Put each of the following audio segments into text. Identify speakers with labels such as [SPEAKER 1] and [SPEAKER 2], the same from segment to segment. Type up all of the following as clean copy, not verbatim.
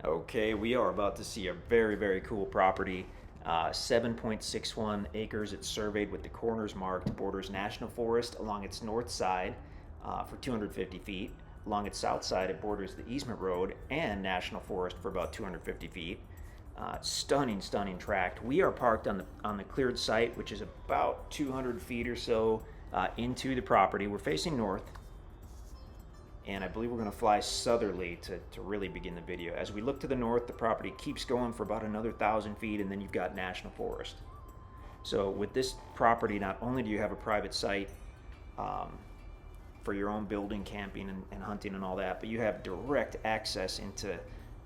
[SPEAKER 1] Okay, we are about to see a very cool property. 7.61 acres. It's surveyed with the corners marked, borders National Forest along its north side for 250 feet. Along its south side, it borders the easement road and National Forest for about 250 feet. Stunning tract. We are parked on the cleared site, which is about 200 feet or so into the property. We're facing north, and I believe we're going to fly southerly to really begin the video. As we look to the north, the property keeps going for about another 1,000 feet, and then you've got National Forest. So with this property, not only do you have a private site um, for your own building, camping, and hunting and all that, but you have direct access into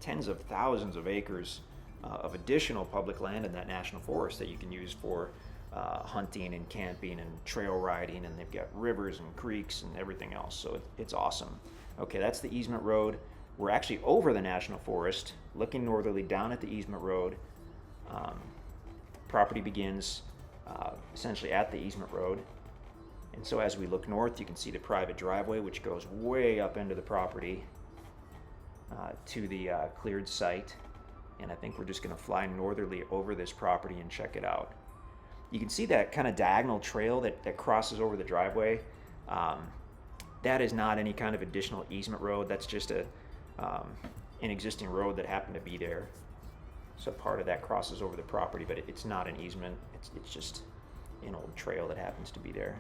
[SPEAKER 1] tens of thousands of acres of additional public land in that National Forest that you can use for hunting and camping and trail riding, and they've got rivers and creeks and everything else. So it's awesome. Okay, that's the easement road. We're actually over the National Forest, looking northerly down at the easement road. Um, Property begins essentially at the easement road. And so as we look north, you can see the private driveway, which goes way up into the property to the cleared site. And I think we're just going to fly northerly over this property and check it out. You can see that kind of diagonal trail that crosses over the driveway. That is not any kind of additional easement road. That's just an existing road that happened to be there. So part of that crosses over the property, but it's not an easement. It's just an old trail that happens to be there.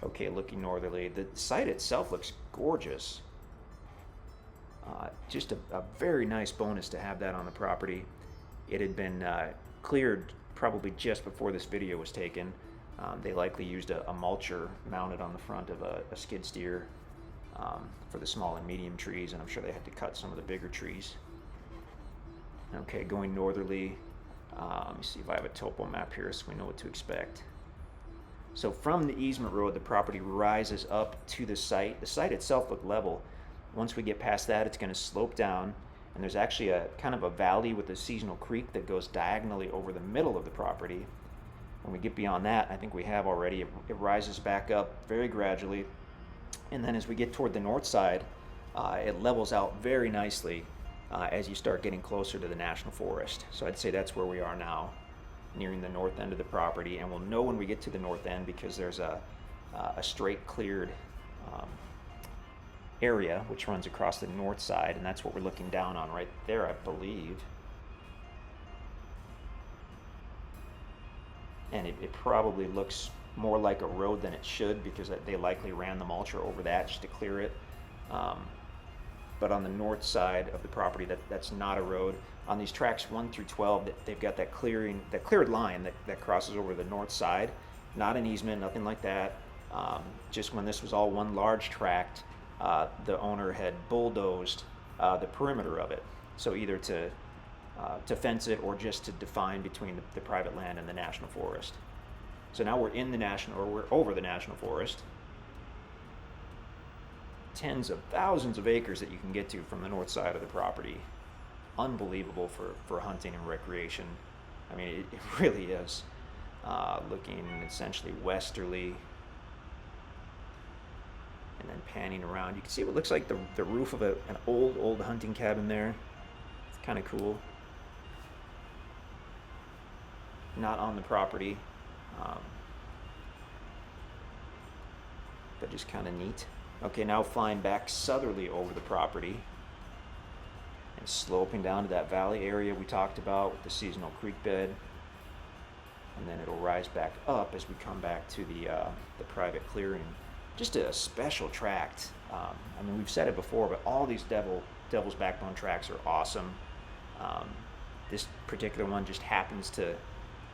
[SPEAKER 1] Okay, looking northerly. The site itself looks gorgeous. Just a very nice bonus to have that on the property. It had been cleared probably just before this video was taken. They likely used a mulcher mounted on the front of a skid steer for the small and medium trees, and I'm sure they had to cut some of the bigger trees. Okay, going northerly. Let me see if I have a topo map here so we know what to expect. So from the easement road, the property rises up to the site. The site itself looked level. Once we get past that, it's going to slope down, and there's actually a kind of a valley with a seasonal creek that goes diagonally over the middle of the property. When we get beyond that, I think we have already, it rises back up very gradually, and then as we get toward the north side, it levels out very nicely as you start getting closer to the National Forest. So I'd say that's where we are now, nearing the north end of the property, and we'll know when we get to the north end because there's a straight cleared area which runs across the north side, and that's what we're looking down on right there, I believe. And it probably looks more like a road than it should because they likely ran the mulcher over that just to clear it. But on the north side of the property, that's not a road. On these tracks 1 through 12, they've got that cleared line that crosses over the north side. Not an easement, nothing like that. Just when this was all one large tract, the owner had bulldozed the perimeter of it. So either to fence it or just to define between the private land and the National Forest. So now we're over the National Forest. Tens of thousands of acres that you can get to from the north side of the property. Unbelievable for hunting and recreation. I mean, it really is. Looking essentially westerly and then panning around. You can see what looks like the roof of an old hunting cabin there. It's kind of cool. Not on the property, but just kind of neat. Okay, now flying back southerly over the property and sloping down to that valley area we talked about with the seasonal creek bed, and then it'll rise back up as we come back to the private clearing. Just a special tract. I mean, we've said it before, but all these Devil's Backbone tracts are awesome. This particular one just happens to,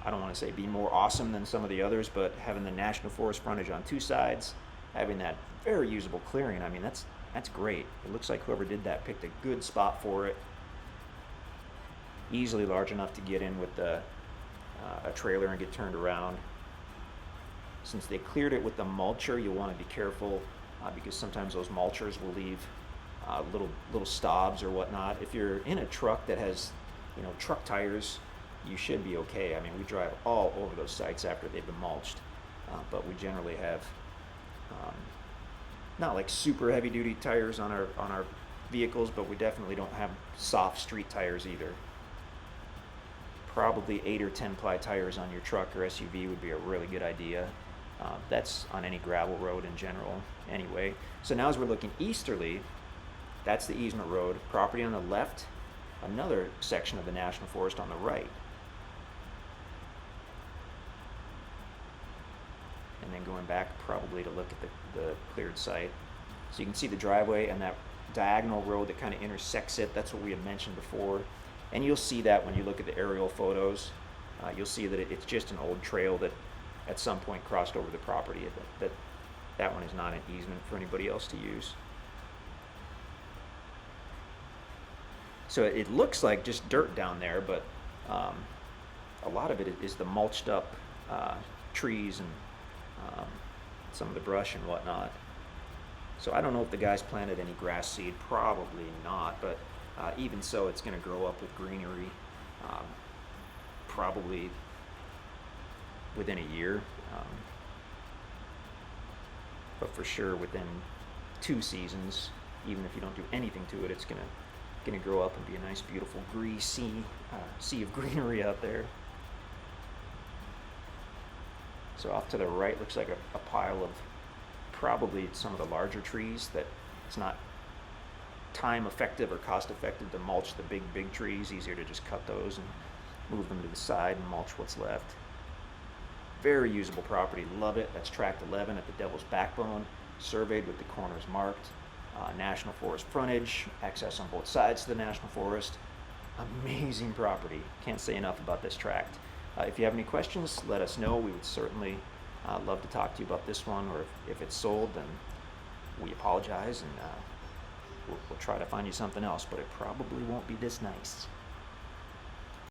[SPEAKER 1] I don't want to say be more awesome than some of the others, but having the National Forest frontage on two sides, having that very usable clearing, I mean, that's great. It looks like whoever did that picked a good spot for it. Easily large enough to get in with a trailer and get turned around. Since they cleared it with the mulcher, you'll want to be careful because sometimes those mulchers will leave little stobs or whatnot. If you're in a truck that has, truck tires, you should be okay. I mean, we drive all over those sites after they've been mulched, but we generally have not like super heavy duty tires on our vehicles, but we definitely don't have soft street tires either. Probably 8 or 10 ply tires on your truck or SUV would be a really good idea. That's on any gravel road in general anyway. So now as we're looking easterly, that's the easement road. Property on the left, another section of the National Forest on the right. And then going back probably to look at the cleared site. So you can see the driveway and that diagonal road that kind of intersects it. That's what we had mentioned before. And you'll see that when you look at the aerial photos. You'll see that it's just an old trail that at some point crossed over the property. That one is not an easement for anybody else to use. So it looks like just dirt down there, but a lot of it is the mulched up trees and some of the brush and whatnot. So I don't know if the guys planted any grass seed, probably not, but even so, it's going to grow up with greenery probably within a year, but for sure within 2 seasons, even if you don't do anything to it, it's going to grow up and be a nice, beautiful, greasy sea of greenery out there. So off to the right looks like a pile of probably some of the larger trees that it's not time effective or cost effective to mulch the big trees. Easier to just cut those and move them to the side and mulch what's left. Very usable property, love it. That's tract 11 at the Devil's Backbone, surveyed with the corners marked. National Forest frontage, access on both sides to the National Forest. Amazing property. Can't say enough about this tract. If you have any questions, let us know. We would certainly love to talk to you about this one, or if it's sold, then we apologize, and we'll try to find you something else, but it probably won't be this nice.